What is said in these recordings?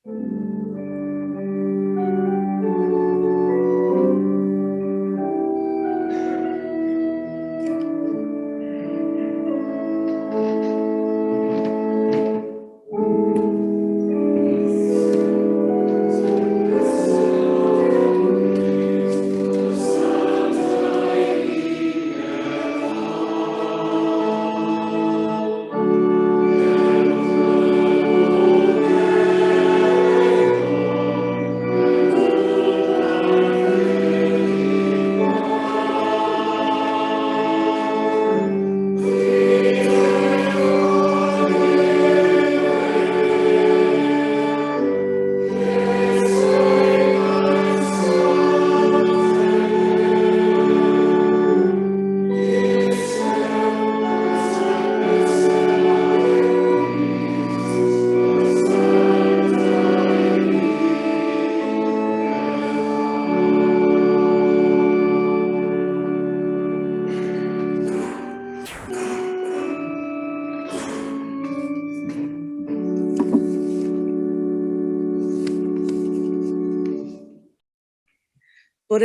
Bore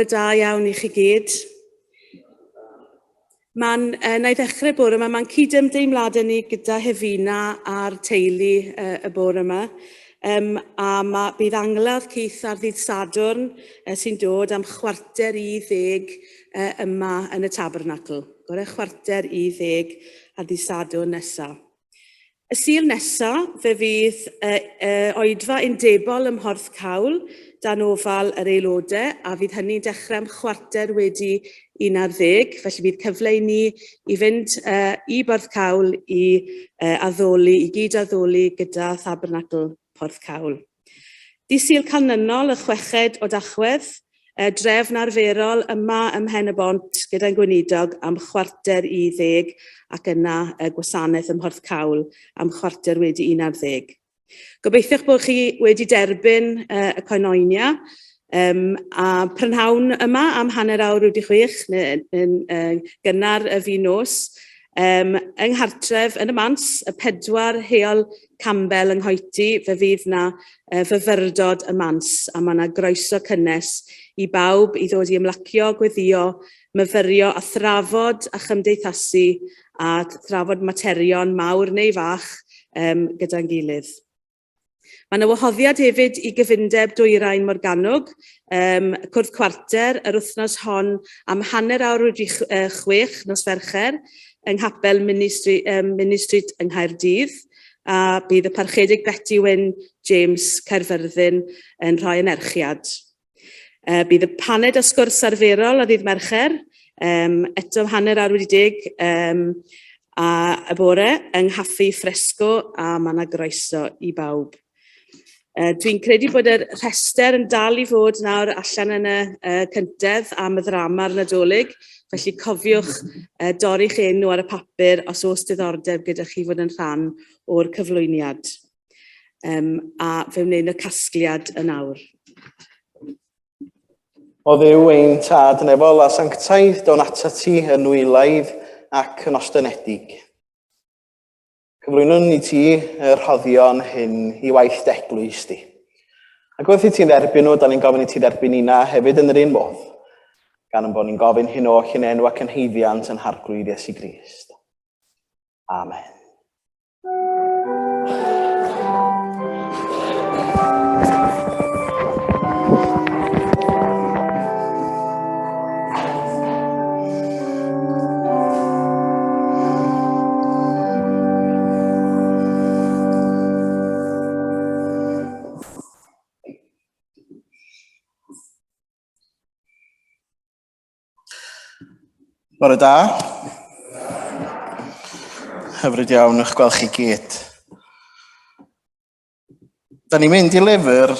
da iawn i chi gyd. Na i ddechrau bore yma, mae'n cydymdeimladau ni gyda Hefina a'r teulu y bore yma. Bydd angladd Keith ar ddydd Sadwrn sy'n dod am 9:45 yma yn y Tabernacl. Gore 9:45 ar ddydd Sadwrn nesaf. Y Sul nesaf, fe fydd Oedfa undebol ym Mhorth Cawl, dan ofal yr aelodau, a fydd hynny'n dechrau am 11:45, felly bydd cyfle i ni i fynd i Borth Cawl i gyd addoli gyda Tabernacl Porth Cawl. Dydd Sul canlynol y 6 o Dachwedd, drefn arferol yma ym Pen-y-bont gyda'n gweinidog am 9:45 ac yna gwasanaeth ym Mhorth Cawl am 11:45. Gobeithio bod chi wedi derbyn y coenoinia a prynhawn yma am 1:30 yn gynnar y fi nos yng Nghartref yn y Mans, y 4 heol Campbell yng Nghoeti, fe fydd na fyfyrdod y Mans a mae yna groeso cynnes i bawb i ddod i ymlacio, gweithio, myfyrio a thrafod a chymdeithasu a thrafod materion mawr neu fach gyda'n gilydd. Mae yna wahoddiad hefyd i gyfundeb dwyrain Morgannwg, cwrdd cwarter yr wythnos hon am 5:45 nos Fercher yng Nghapel Ministryd yng Nghaerdydd, a bydd y parchedig Betty Wyn James Caerfyrddin yn rhoi anerchiad. Bydd y paned a sgwrs arferol a ddydd Mercher, eto 10:40 a y bore yng Nghaffi Ffresco, a mae yna groeso i bawb. Dwi'n credu bod y rhestr yn dal i fod nawr allan yn y cyntedd am y ddrama'r Nadolig, felly cofiwch dorri'ch enw ar y papur os oes diddordeb gyda chi fod yn rhan o'r cyflwyniad. A fe wneud y casgliad yn awr. O Dduw ein tad yn efo a sanctaidd don ata ti yn nwyleidd ac yn ostyngedig. Cyflwynwn i ti y rhoddion hyn i waith eglwys di. Ac wrth i ti'n dderbyn nhw, da ni'n gofyn i ti dderbyn una hefyd yn yr un modd, gan yn bod ni'n gofyn hyn oll yn enw ac yn heiddiant yn harglwydd Iesu Grist. Amen. Bore da. Hyfryd iawn eich gweld chi gyd. Da ni'n mynd i lyfr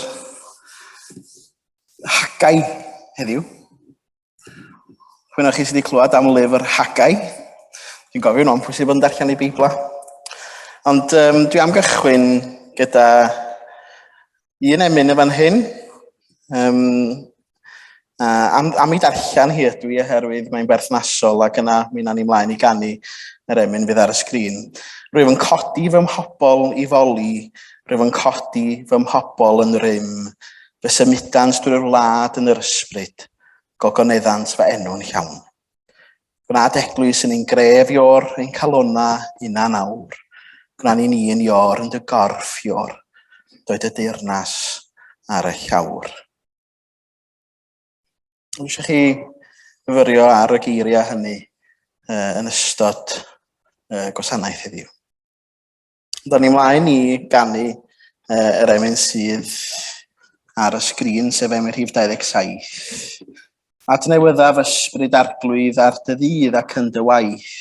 Haggai heddiw. Chwynwch chi sydd wedi clywed am lyfr Haggai. Dwi'n gofio nhw'n pwysig bod yn darllen ei Beibla. Ond dwi am gychwyn gyda un emyn y fan hyn. Am ei darllen hi ydw i oherwydd mae'n berthnasol ac yna mi wnawn ni mlaen i ganu yr emyn fydd ar y sgrin. Rwyf yn codi fy mhobol i foli, Rwyf yn codi fy mhobol yn rym, fy symudans drwy'r wlad yn yr ysbryd, gogoneddant fy enw'n llawn. Gwnaed eglwys yn ein gref io'r ein calona unan awr. Gwnawn ni yn io'r yn dy gorff io'r, doedd y deyrnas ar y llawr. Eisiau chi fyfyrio ar y geiriau hynny yn ystod gwasanaeth heddiw. Da ni mlaen i ganu yr emyn sydd ar y sgrin, sef emyn rhif 27. Adnewyddaf ysbryd arglwydd ar dy ddydd ac yn dy waith.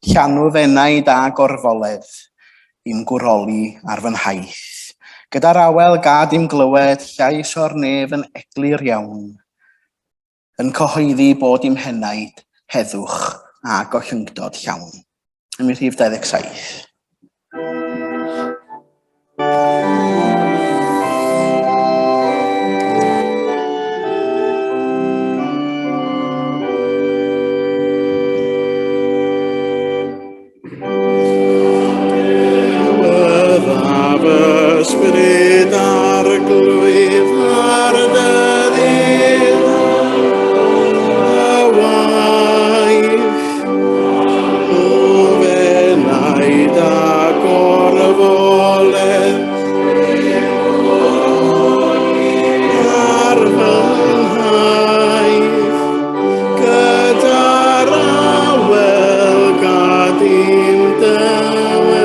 Llanw fenaid a gorfoledd i'm gwroli ar fy nhaith. Gyda'r awel gad i'm glywed llais o'r nef yn eglir iawn. Yn cyhoeddi bod i'm henaid heddwch a gollyngdod llawn. Emyn rhif 27. Ysbryd arglwydd ar dy ddydd, y waith, o fenaid a gorfoledd, ar fy nhaith, gyda'r awel gad i'm dywed.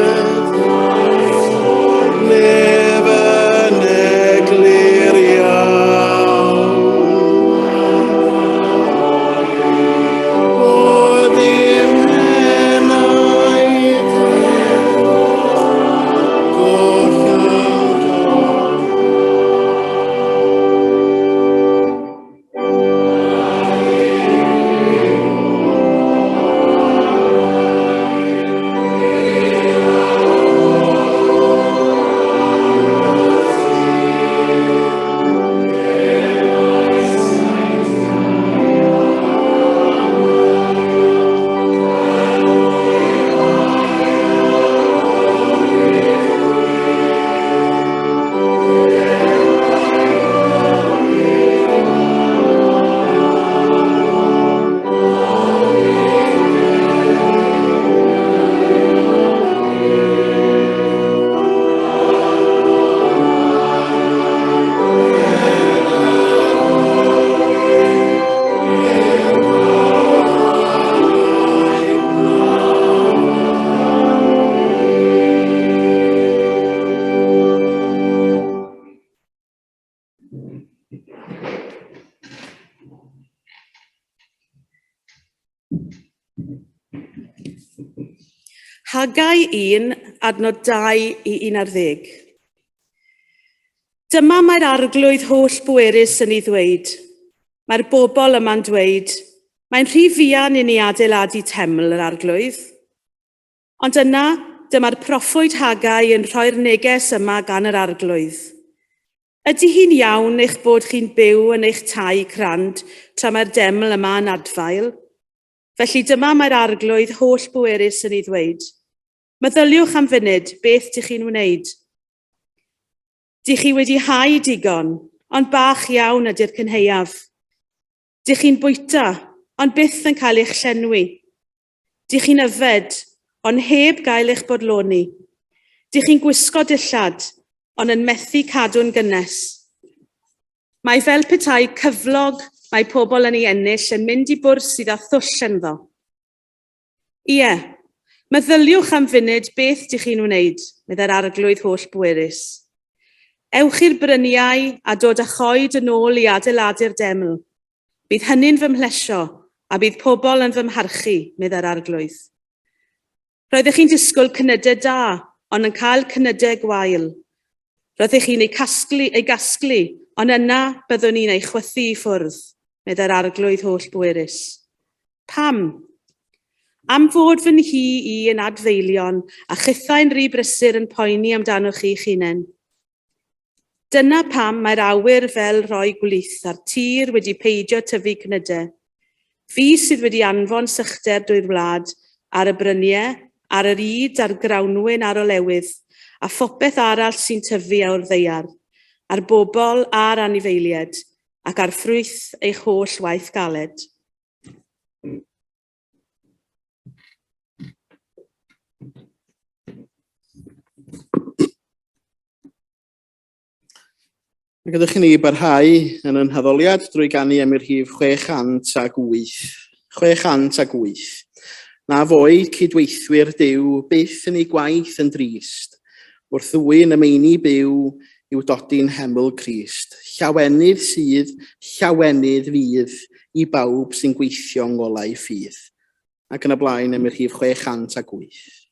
Hagai 1, adnod 2 i 11. Dyma mae'r arglwydd holl bwerus yn ei ddweud. Mae'r bobl yma'n dweud, mae'n rhy fuan i ni adeiladu teml yr arglwydd. Ond yna, dyma'r proffwyd Hagai yn rhoi'r neges yma gan yr arglwydd. Ydy hi'n iawn eich bod chi'n byw yn eich tai crand tra mae'r deml yma yn adfail? Felly dyma mae'r arglwydd holl bwerus yn ei ddweud. Meddyliwch am funud beth dych chi'n wneud. Dych chi wedi hau digon, ond bach iawn ydy'r cynheuaf. Dych chi'n bwyta, ond byth yn cael eich llenwi. Dych chi'n yfed, ond heb gael eich bodloni. Dych chi'n gwisgo dillad, ond yn methu cadw'n gynnes. Mae fel petai cyflog mae pobl yn ei ennill yn mynd i bwrs sydd â thwll ynddo. Ie, meddyliwch am funud beth dych chi'n wneud, medda'r arglwydd holl bwerus. Ewch i'r bryniau a dod â choed yn ôl i adeiladu'r deml. Bydd hynny'n fy mhlesio a bydd pobl yn fy mharchu, medda'r arglwydd. Roeddech chi'n disgwyl cynydau da, ond yn cael cynydau gwael. Roeddech chi'n ei gasglu, ond yna byddwn ni'n ei chwythu i ffwrdd, medda'r arglwydd holl bwerus. Pam? Am fod fy nhŷ i yn adfeilion a chythau'n rhy brysur yn poeni amdanoch chi'ch hunain. Dyna pam mae'r awyr fel rhoi gwlith ar tir wedi peidio tyfu cnydau. Fi sydd wedi anfon sychder drwy'r wlad ar y bryniau, ar yr yd a'r grawnwyn ar olewydd, a phopeth arall sy'n tyfu o'r ddeiar, a'r bobl a'r anifeiliaid, ac ar ffrwyth eich holl waith galed. Mae gyda chi ni barhau yn yn haddoliad drwy ganu am i'r rhif 608. 608. Na foi cydweithwyr Duw byth yn ei gwaith yn drist, wrth ddwyn y meini byw i'w dodi'n heml Crist. Llawenydd sydd, llawenydd fydd i bawb sy'n gweithio ngolau ffydd. Ac yn y blaen am i'r rhif 608.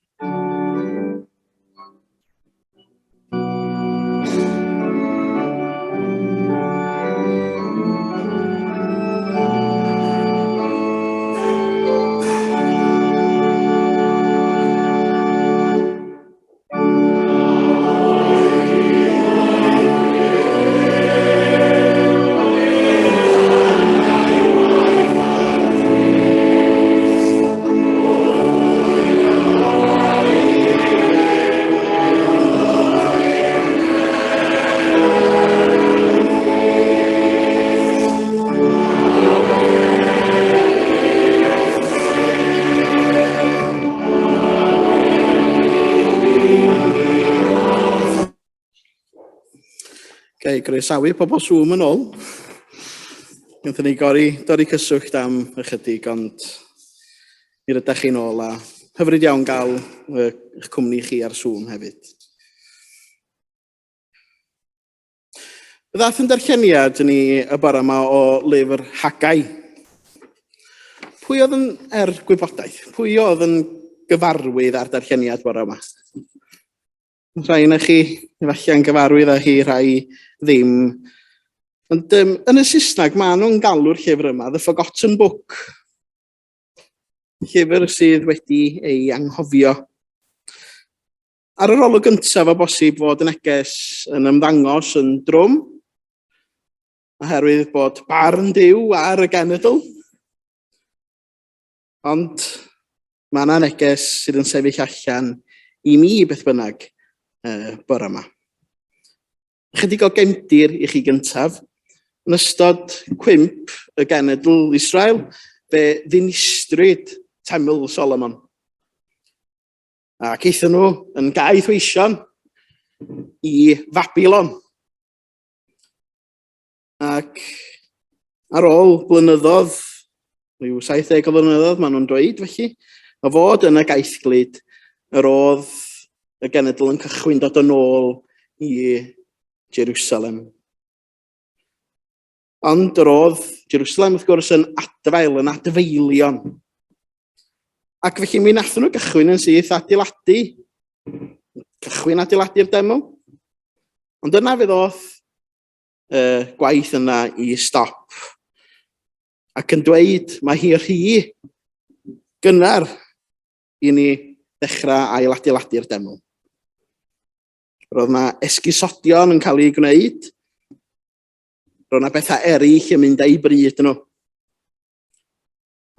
Groesawu pobl Zoom yn ôl. Gynthon ni dorri cyswllt am ychydig, ond mi rydych chi'n ôl a hyfryd iawn gael eich cwmni chi ar Zoom hefyd. Ddath yn darlleniad ni y bore yma o lyfr Haggai. Pwy oedd yn gwybodaeth? Pwy oedd yn gyfarwydd ar darlleniad bore yma? Rhai na chi, efallai'n gyfarwydd â hi, rhai ddim. Ond yn y Saesneg, maen nhw'n galw'r llyfr yma The Forgotten Book. Llyfr sydd wedi ei anghofio. Ar yr olwg gyntaf o bosib fod y neges yn ymddangos yn drwm, oherwydd bod barn Duw ar y genedl. Ond mae yna neges sydd yn sefyll allan i mi beth bynnag bore yma. Chydig o gefndir i chi gyntaf. Yn ystod cwymp y genedl Israel, fe ddinistrwyd Teml Solomon. Ac eithon nhw yn gaeth weision i Babylon. Ac ar ôl blynyddoedd, ryw 70 o blynyddoedd, maen nhw'n dweud felly, o fod yn y gaethglyd, yr oedd y genedl yn cychwyn dod yn ôl i Jerusalem. Ond yr oedd Jerusalem wrth gwrs yn adfail, yn adfeilion. Ac felly mi nathon nhw gychwyn yn syth adeiladu. Cychwyn adeiladu'r deml. Ond yna fe ddoth gwaith yna i stop. Ac yn dweud mae hi rhy gynnar i ni ddechrau ail-adeiladu'r deml. Roedd yna esgusodion yn cael ei gwneud. Roedd yna bethau eraill yn mynd â'i bryd nhw.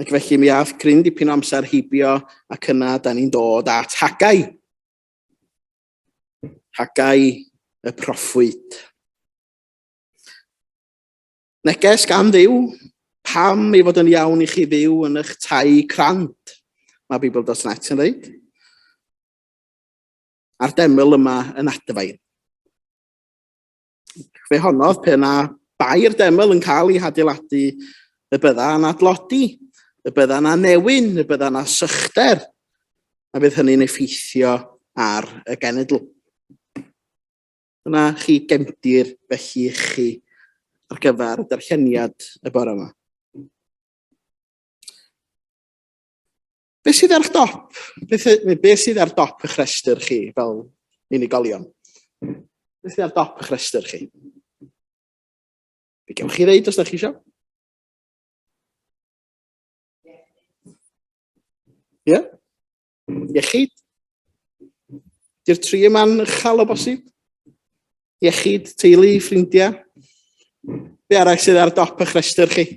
Ac felly mi ath cryn dipyn o amser hibio ac yna da ni'n dod at Haggai. Haggai y proffwyd. Neges gan Dduw, pam ei fod yn iawn i chi fyw yn eich tai crant, mae Bibl.net yn dweud. A'r deml yma yn adfail. Fe honnodd pe na bai'r deml yn cael ei adeiladu, y bydda yn adlodi, y bydda yna newyn, y bydda yna sychder, a bydd hynny'n effeithio ar y genedl. Yna chi gefndir felly chi ar gyfer y darlleniad y bore yma. Beth sydd ar dop? Beth sydd ar dop eich rhestr chi fel unigolion? Beth sydd ar dop eich rhestr chi? Be gewch chi ddeud os ydych chi isio? Ie? Iechyd? Di'r tri yma'n uchal o bosib? Iechyd, teulu, ffrindiau? Be arall sydd ar dop eich rhestr chi?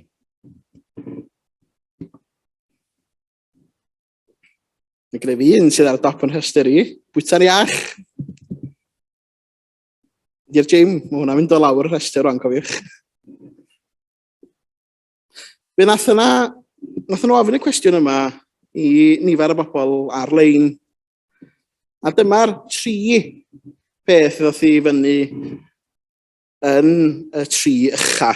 Mae gyda fi un sydd ar dop yn rhestr i, bwyta'r iach. Di'r gym, mae hwnna'n mynd o lawr y rhestr rwan, cofiwch. Fe nath nhw ofyn y cwestiwn yma i nifer o bobl ar-lein. A dyma'r 3 beth ddoth i fyny yn y 3 ucha.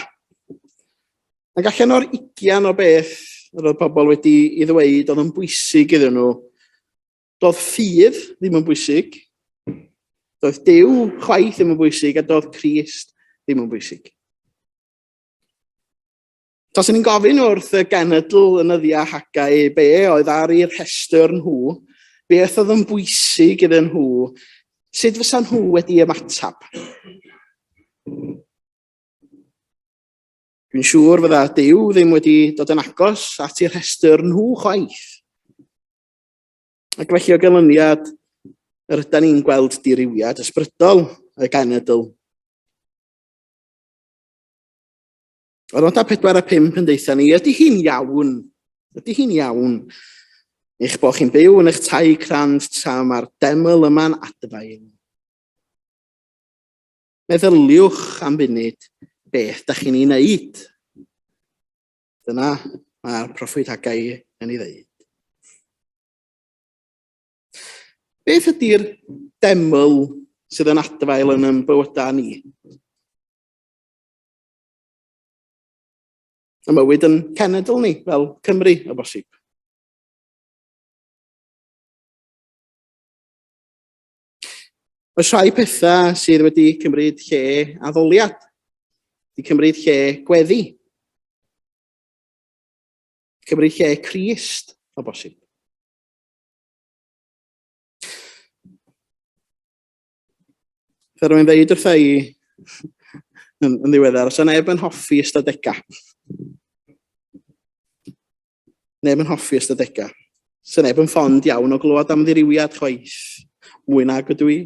Ac allan o'r 20 o beth roedd pobl wedi i ddweud oedd yn bwysig iddyn nhw, doedd ffydd ddim yn bwysig, doedd Duw chwaith ddim yn bwysig, a doedd Crist ddim yn bwysig. Os ni'n gofyn wrth y genedl yn yddia Hagai be oedd ar eu rhestr nhw, beth oedd yn bwysig iddyn nhw, sut fysa nhw wedi ymatab? Dwi'n siŵr fydda Duw ddim wedi dod yn agos at eu rhestr nhw chwaith. Ac felly o ganlyniad, yr ydyn ni'n gweld diriwiad ysbrydol y genedl. Ond nota 4 a 5 yn deitha ni, ydy hi'n iawn, eich bod chi'n byw yn eich tai crand tra mae'r deml yma'n adfail. Meddyliwch am funud beth da chi'n ei wneud. Dyna mae'r proffwyd Hagai yn ei ddeud. Beth ydy'r deml sydd yn adfail yn bywydau ni? Y mywyd yn cenedl ni, fel Cymru o bosib. Oes rhai pethau sydd wedi cymryd lle addoliad, wedi cymryd lle gweddi, cymryd lle Crist o bosib. Fe rwy'n dweud wrtha i yn ddiweddar, os neb yn hoffi ystadegau. Neb yn hoffi ystadegau. Os neb yn ffond iawn o glywed am ddiriwiad chwaith, mwy nag ydw i.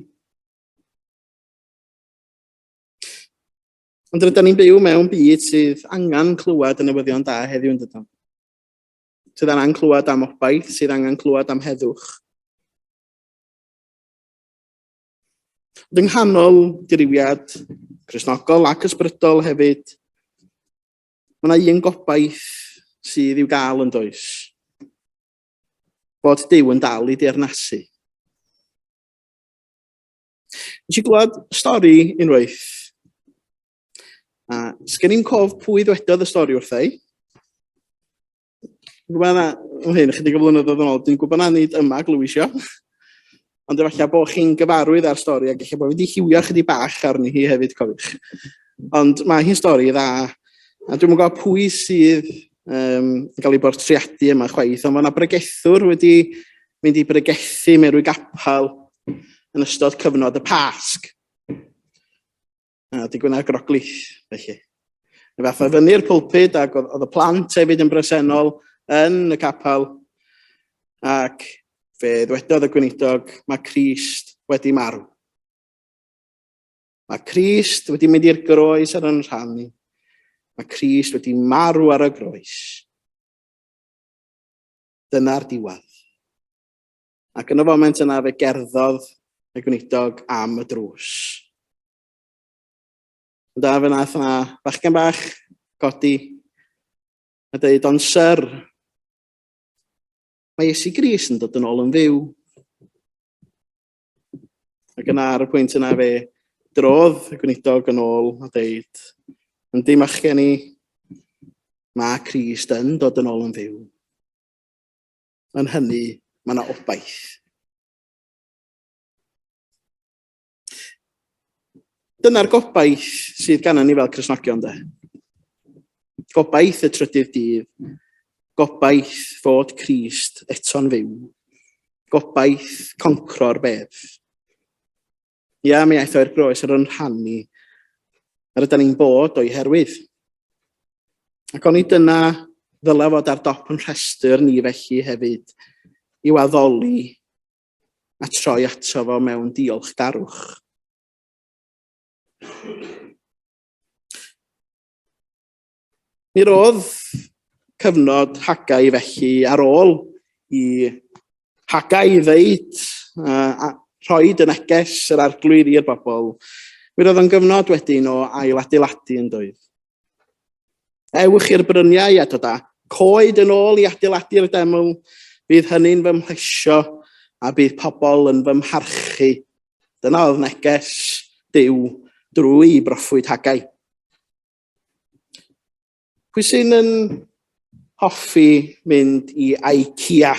Ond rydyn ni'n byw mewn byd sydd angen clywed y newyddion da heddiw yn dydyn. Sydd angen clywed am obaith, sydd angen clywed am heddwch. Ond yng nghanol diriwiad Cristnogol ac ysbrydol hefyd, mae yna un gobaith sydd i'w gael yn does. Bod Duw yn dal i deyrnasu. Nes i glywed stori unwaith. Sgen i'n cof pwy ddwedodd y stori wrtha i. Hyn, chydig o flynyddoedd yn ôl, dwi'n gwybod na nid yma glwyisio. Ond efallai bod chi'n gyfarwydd ar stori ac efallai bod wedi hiwio chydig bach arni hi hefyd, cofiwch. Ond mae hi'n stori dda. A dwi'n gwybod pwy sydd yn cael ei bortreadu yma chwaith, ond mae yna bregethwr wedi mynd i bregethu mewn rhyw gapel yn ystod cyfnod y Pasg. A di gwneud groglith, felly. Fath o fyny'r pwlpid ac oedd y plant hefyd yn bresennol yn y capel. Ac fe ddwedodd y gweinidog, mae Crist wedi marw. Mae Crist wedi mynd i'r groes ar yn rhannu. Mae Crist wedi marw ar y groes. Dyna'r diwedd. Ac yn y foment yna fe gerddodd y gweinidog am y drws. Da fe nath yna bachgen bach godi a dweud, ond syr, mae Iesu Grist yn dod yn ôl yn fyw. Ac yna ar y pwynt yna fe drodd y gweinidog yn ôl a dweud, yndi machgen ni, mae Crist yn dod yn ôl yn fyw. Yn hynny, mae yna obaith. Dyna'r gobaith sydd gan ni fel Cristnogion de. Gobaith y trydydd dydd. Gobaith fod Crist eto'n fyw. Gobaith concro'r bedd. Ia, mi aeth o'r groes ar yn rhannu. Ar ydyn ni'n bod o'i herwydd. Ac o'n i dyna ddylai fod ar dop yn rhestr ni felly hefyd i'w addoli a troi ato fo mewn diolchgarwch. Mi roedd cyfnod Hagai felly ar ôl i Hagai ddeud a rhoi y neges yr arglwydd i'r bobl. Mi roedd o'n gyfnod wedyn o ail-adeiladu yn doedd. Ewch i'r bryniau a dod â coed yn ôl i adeiladu'r deml, bydd hynny'n fy mhlesio a bydd pobl yn fy mharchu. Dyna oedd neges Duw drwy broffwyd Hagai. Pwy sy'n yn hoffi mynd i IKEA?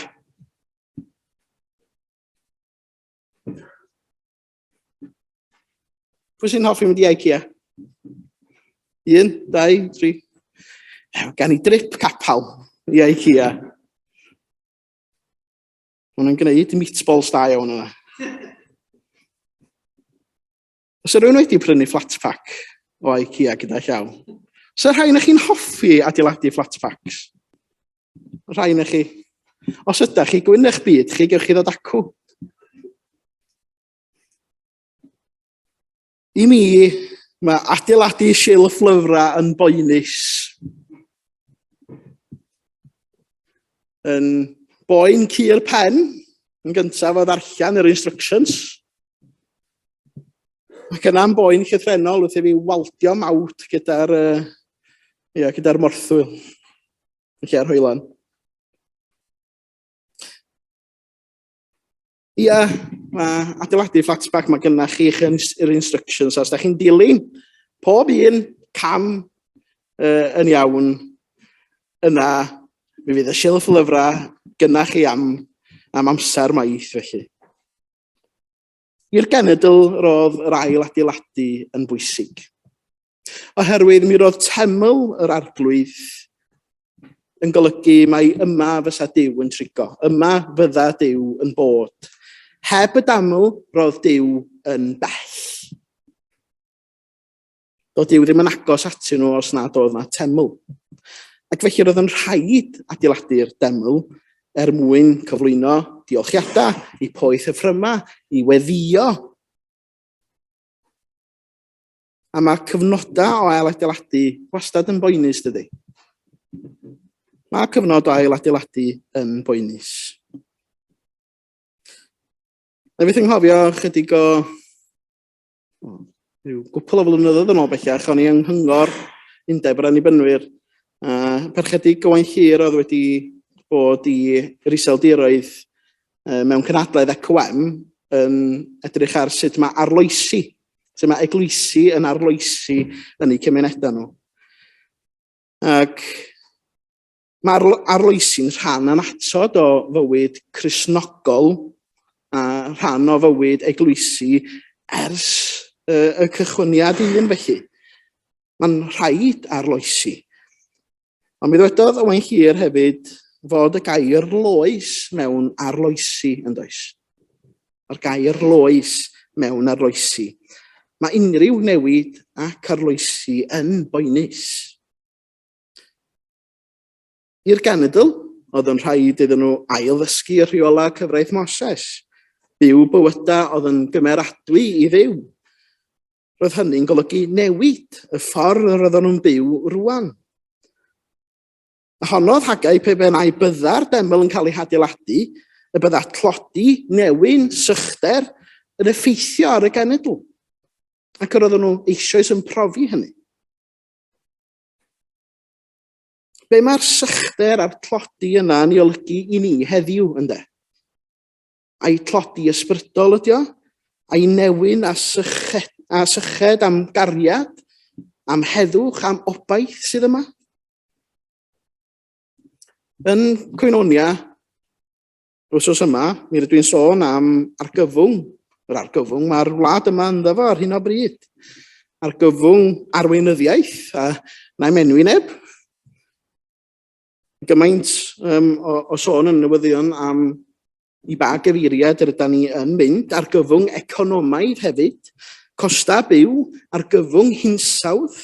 Pwy sy'n hoffi mynd i IKEA? 1, 2, 3. Gan i drip capal i IKEA. Mae'n gwneud meatballs da iawn yna. Os rhywun wedi prynu flat pack o IKEA gyda llaw, os rhain ych chi'n hoffi adeiladu flat packs? Rhain ych chi. Os ydych chi gwyn eich byd, chi gewch chi ddod acw. I mi, mae adeiladu silff lyfrau yn boenus. Yn boen cu'r pen, yn gyntaf o ddarllen yr instructions. Ac yna'n boen llythrenol wrth i fi waldio mawt gyda'r morthwyl. Yn lle'r hoelan. Ia, mae adeiladu flatpack, mae gynnach chi'ch yr instructions. Os da chi'n dilyn pob un cam yn iawn, yna mi fydd y silff lyfrau gynnach chi am amser maith felly. I'r genedl roedd yr ail adeiladu yn bwysig. Oherwydd mi roedd teml yr arglwydd yn golygu mai yma fysa Duw yn trigo. Yma fydda Duw yn bod. Heb y daml roedd Duw yn bell. Doedd Duw ddim yn agos atyn nhw os nad oedd yna teml. Ac felly roedd yn rhaid adeiladu'r deml mwyn cyflwyno diolchiadau, i poeth y ffryma, i weddïo. A mae cyfnodau o ail adeiladu wastad yn boenus, dydy. Mae cyfnod o ail adeiladu yn boenus. Na beth yng nghofio chydig o gwpl o flynyddoedd yn ôl bellach, o'n i yng Nghyngor Undeb yr Annibynwyr. Per chydig o wain hir oedd wedi bod i Rhys mewn cynadledd ECWM yn edrych ar sut mae arloesi, sut mae eglwysi yn arloesi yn eu cymunedau nhw. Ac mae arloesi'n rhan anatod o fywyd Cristnogol a rhan o fywyd eglwysi ers y cychwyniad un felly. Mae'n rhaid arloesi. Ond mi ddwedodd Owain Hir hefyd fod y gair loes mewn arloesi yn does. Yr gair loes mewn arloesi. Mae unrhyw newid ac arloesi yn boenus. I'r genedl, oedd yn rhaid iddyn nhw ail-ddysgu rheola cyfraith Moses. Byw bywydau oedd yn gymeradwy i Dduw. Roedd hynny'n golygu newid y ffordd roedden nhw'n byw rwan. Honnodd Hagai pe bynnag bydda'r deml yn cael ei adeiladu, y bydda tlodi newyn sychder yn effeithio ar y genedl. Ac roedden nhw eisoes yn profi hynny. Be mae'r sychder a'r tlodi yna yn ei olygu i ni heddiw ynddo? A'i tlodi ysbrydol ydi o? A'i newyn a syched am gariad, am heddwch, am obaith sydd yma? Yn Cwynonia, wsos yma, mi rydw i'n sôn am argyfwng. Yr argyfwng mae'r wlad yma ynddo fo ar hyn o bryd. Argyfwng arweinyddiaeth, a na'i menwi neb. Gymaint o sôn yn newyddion am i ba gyfeiriad rydyn ni yn mynd, argyfwng economaidd hefyd, costa byw, argyfwng hinsawdd.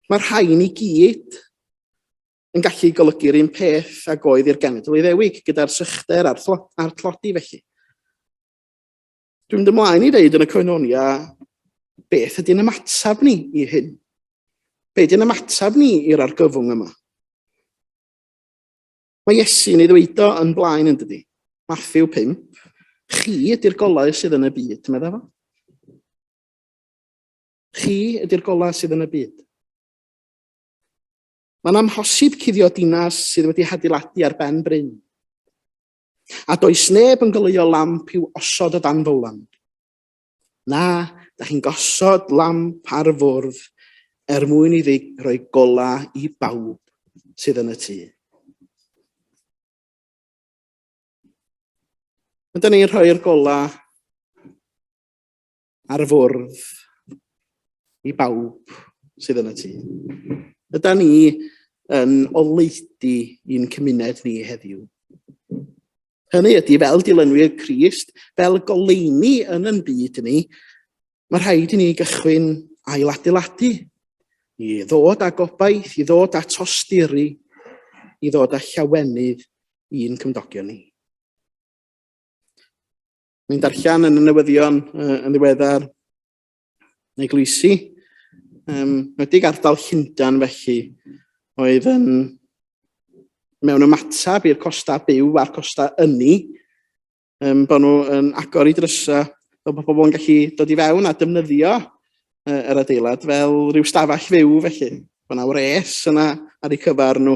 Mae'r rhain i gyd yn gallu golygu'r un peth ag oedd i'r genedl i ddewig gyda'r sychder a'r tlodi felly. Dwi'n mynd ymlaen i ddeud yn y Cwynonia beth ydy'n ymatab ni i hyn. Be ydy'n ymatab ni i'r argyfwng yma? Mae Iesu'n ei ddweud o yn blaen yn dydi. Mathew 5. Chi ydy'r golau sydd yn y byd, meddwl fo. ti ydy'r gola sydd yn y byd. Mae'n amhosib cuddio dinas sydd wedi adeiladu ar ben bryn. A does neb yn goleuo lamp i'w osod o dan fowlan. Na, da chi'n gosod lamp ar fwrdd mwyn iddi roi gola i bawb sydd yn y tŷ. Ydyn ni'n rhoi'r gola ar fwrdd i bawb sydd yn y tŷ. Ydyn ni yn oleidi i'n cymuned ni heddiw. Hynny ydy, fel dilynwyr Crist, fel goleini yn ein byd ni, mae rhaid i ni gychwyn ailadeiladu, i ddod â gobaith, i ddod â tosturi, i ddod â llawenydd i'n cymdogion ni. Mae'n darllen yn y newyddion yn ddiweddar yn eglwysi, wedi ardal Llundain felly, oedd yn mewn ymatab i'r costa byw a'r costa ynni, bod nhw yn agor i drysa, bod pobl yn gallu dod i fewn a defnyddio yr adeilad fel rhyw stafell fyw felly. Bod yna wres yna ar eu cyfar nhw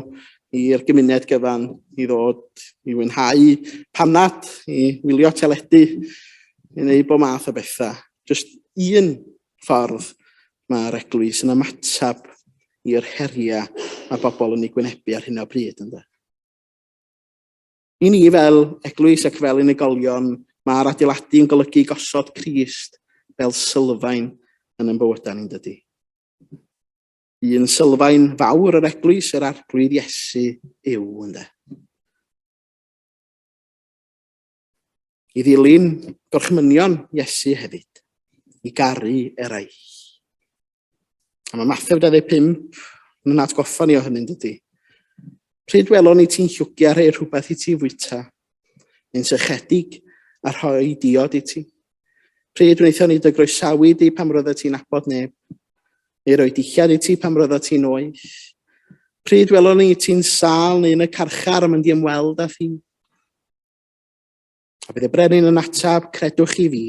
i'r gymuned gyfan i ddod i wynhau panad, i wylio teledu, i wneud bob math o bethau. Just un ffordd mae'r eglwys yn ymatab i'r heriau mae bobl yn ei gwynebu ar hyn o bryd. I ni fel eglwys ac fel unigolion, mae'r adeiladu yn golygu gosod Crist fel sylfaen yn ein bywydau ni'n dydy. Un sylfaen fawr yr eglwys, yr arglwydd Iesu yw, ynde. I ddilyn gorchmynion Iesu hefyd, i garu eraill. A mae Mathew 25 yn atgoffa ni o hynny'n dydy. Pryd welon ni ti'n llwgu ar rhywbeth i ti fwyta, yn sychedig a rhoi diod i ti. Pryd wnaethon ni dy groesawu di pam roedda ti'n nabod neb, neu roi dillad i ti pam roedda ti'n oeth. Pryd welon ni ti'n sal neu yn y carchar am yn di ymweld â thi. A bydd y brenin yn atab, credwch i fi,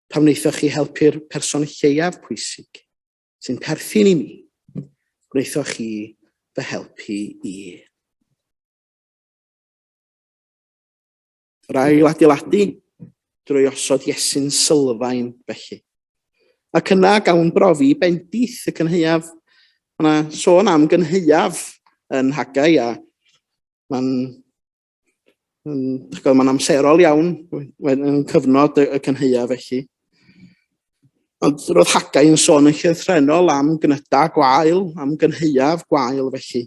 pam wnaethoch chi helpu'r person lleiaf pwysig, sy'n perthyn i mi, wnaethoch chi fy helpu i. Yr ail adeiladu drwy osod Iesu'n sylfaen felly. Ac yna gawn brofi bendith y cynheuaf. Mae sôn am gynheuaf yn Hagai a mae'n amserol iawn yn cyfnod y cynheuaf felly. Ond roedd Hagai yn sôn yn llythrennol am gnyda gwael, am gynheuaf gwael felly.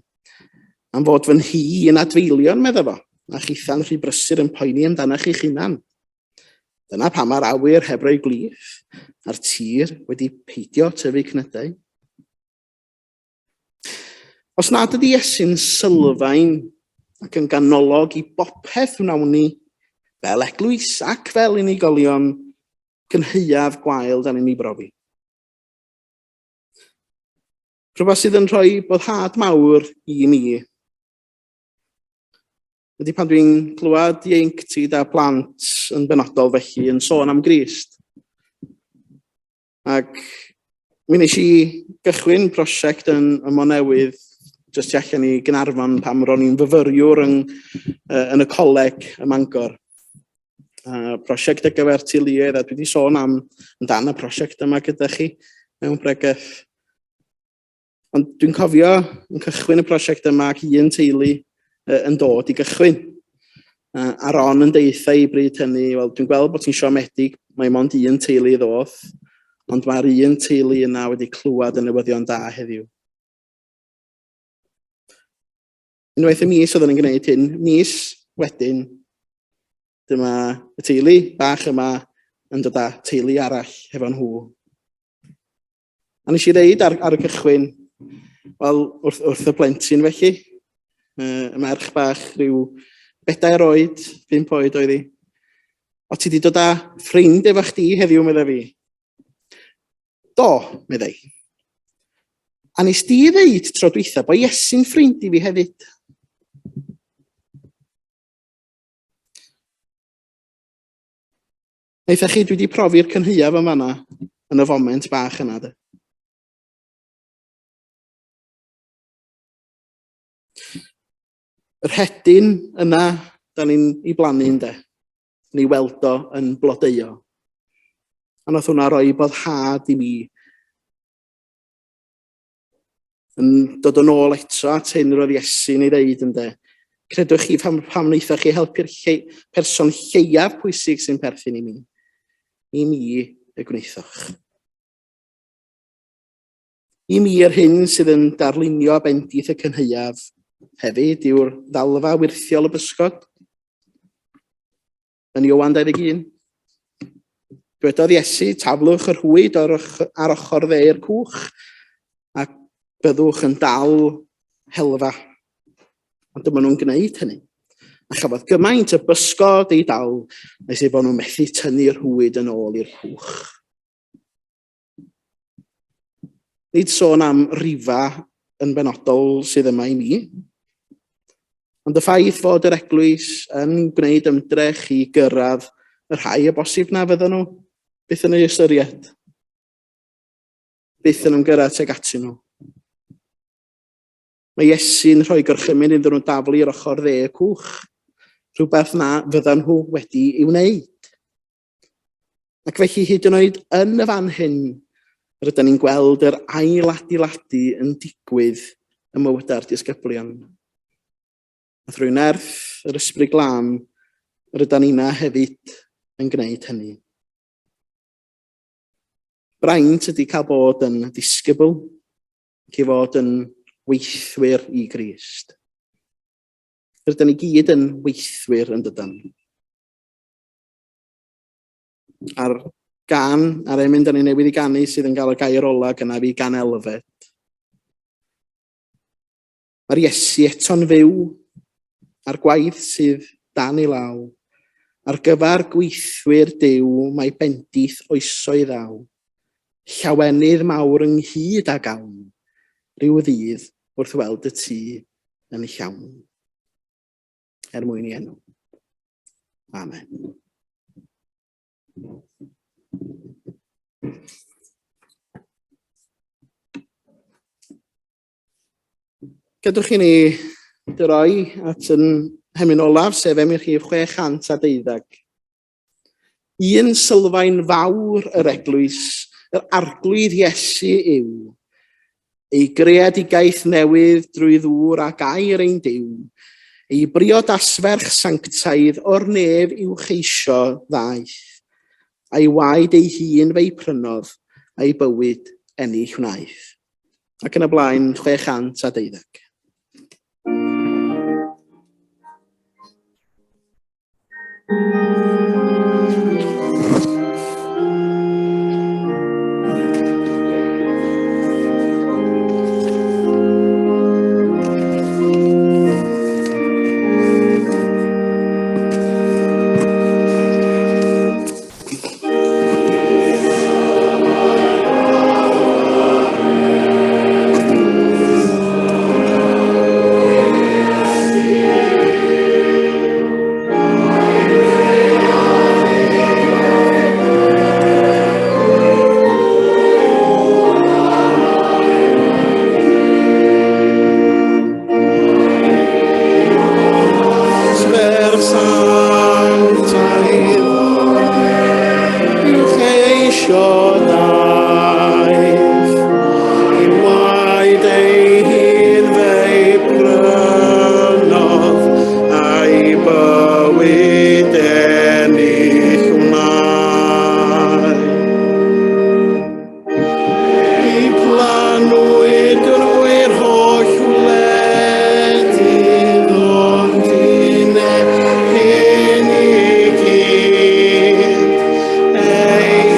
Am fod fy nhi yn adfeilion, medda fo, a chitha'n rhy brysur yn poeni amdanach eich hunan. Dyna pam mae'r awyr heb roi glif a'r tir wedi peidio tyfu cnydau. Os nad ydy Iesu'n sylfaen ac yn ganolog i bopeth wnawn ni fel eglwys ac fel unigolion cynheuaf gwael dan ni'n ei brofi. Rhywbeth sydd yn rhoi boddhad mawr i mi ydy pan dwi'n clywed ieuenctid a plant yn benodol felly yn sôn am Grist. Ac mi nes i gychwyn prosiect yn Monewydd jyst tu allan i Gaernarfon pam ro'n i'n fyfyriwr yn y coleg ym Mangor. Prosiect ar gyfer teuluoedd a dwi wedi sôn amdan y prosiect yma gyda chi mewn bregaeth. Ond dwi'n cofio yn cychwyn y prosiect yma ac un teulu yn dod i gychwyn. A Ron yn deitha i bryd hynny, wel dwi'n gweld bod ti'n siomedig, mae mond un teulu i ddod, ond mae'r un teulu yna wedi clywed y newyddion da heddiw. Unwaith y mis oedden ni'n gwneud hyn, mis wedyn, dyma y teulu bach yma yn dod â teulu arall hefo nhw. A nes i ddeud ar y cychwyn, wel wrth y plentyn felly, y merch bach rhyw 4 oed, 5 oed oedd hi. O ti wedi dod â ffrind efo chdi heddiw, medda fi? Do, medda i. A nes di ddeud tro dwytha bod Iesu'n ffrind i fi hefyd. Neitha chi, dwi wedi profi'r cynheuaf yma yn y foment bach yna. Yr hedyn yna, da ni'n ei blannu ynde. Ni weld o yn blodeuo. A nath hwnna roi boddhad i mi yn dod yn ôl eto at hyn roedd Iesu'n ei ddeud ynde. Credwch chi pam wnaethoch chi helpu'r person lleiaf pwysig sy'n perthyn i mi y gwnaethoch. I mi yr hyn sydd yn darlunio bendith y cynheuaf hefyd yw'r ddalfa wirthiol y bysgod. Yn Ioan 21. Dywedodd Iesu, taflwch yr hwyd ar ochr dde'r cwch ac byddwch yn dal helfa. Ond dyma nhw'n gwneud hynny. A chafodd gymaint y bysgod ei dal, nes ei bod nhw'n methu tynnu'r hwyd yn ôl i'r cwch. Nid sôn am rifa yn benodol sydd yma i mi, ond y ffaith fod yr eglwys yn gwneud ymdrech i gyrraedd y rhai y bosib na fydden nhw byth yn ei ystyried. Byth yn ymgyrraedd teg atyn nhw. Mae Iesu'n rhoi gorchymyn iddyn nhw daflu i'r ochr dde y cwch, rhywbeth na fyddan nhw wedi ei wneud. Ac felly hyd yn oed yn y fan hyn, rydyn ni'n gweld yr ail-adeiladu yn digwydd ym mywyda'r disgyblion. A thrwy nerth yr ysbryd glân, rydyn ni'na hefyd yn gwneud hynny. Braint ydy cael bod yn disgybl, ac i fod yn weithwyr i Grist. Rydyn ni gyd yn weithwyr yn dydyn. A'r emyn da ni newydd i ganu sydd yn cael y gair ola gyna fi gan elfed. Mae'r Iesu eto'n fyw a'r gwaith sydd dan ei law. Ar gyfer gweithwyr Duw mae bendith oesoedd ddaw. Llawenydd mawr ynghyd ag awn. Rhyw ddydd wrth weld y tŷ yn llawn. Mwyn i enw. Amen. Gadwch chi ni droi at yn hemyn olaf, sef emyn rhif 612. Un sylfaen fawr yr eglwys, yr arglwydd Iesu yw, ei greadigaeth newydd drwy ddŵr a gair ein Duw, ei briodasferch sanctaidd o'r nef i'w cheisio ddaeth, a'i waed ei hun fe'i prynodd, a'i bywyd ennill wnaeth. Ac yn y blaen 612.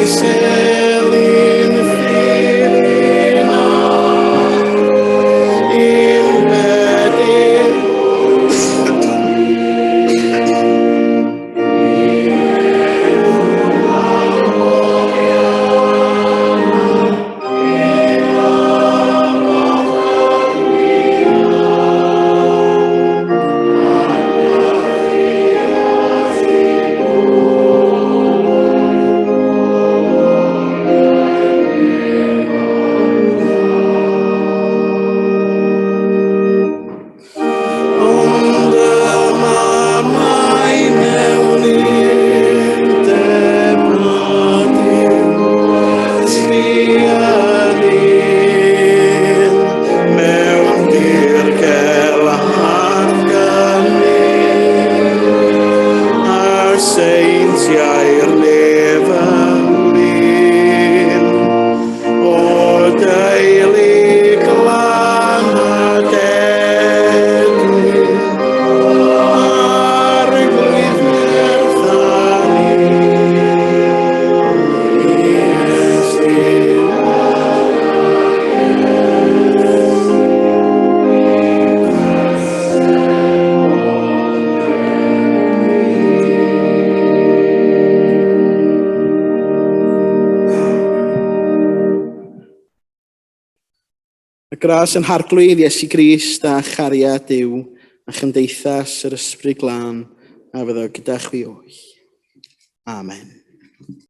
Seli Y gras yn harglwydd Iesu Grist a chariad Duw a chymdeithas yr ysbryd glân a fyddo gyda chwi oll. Amen.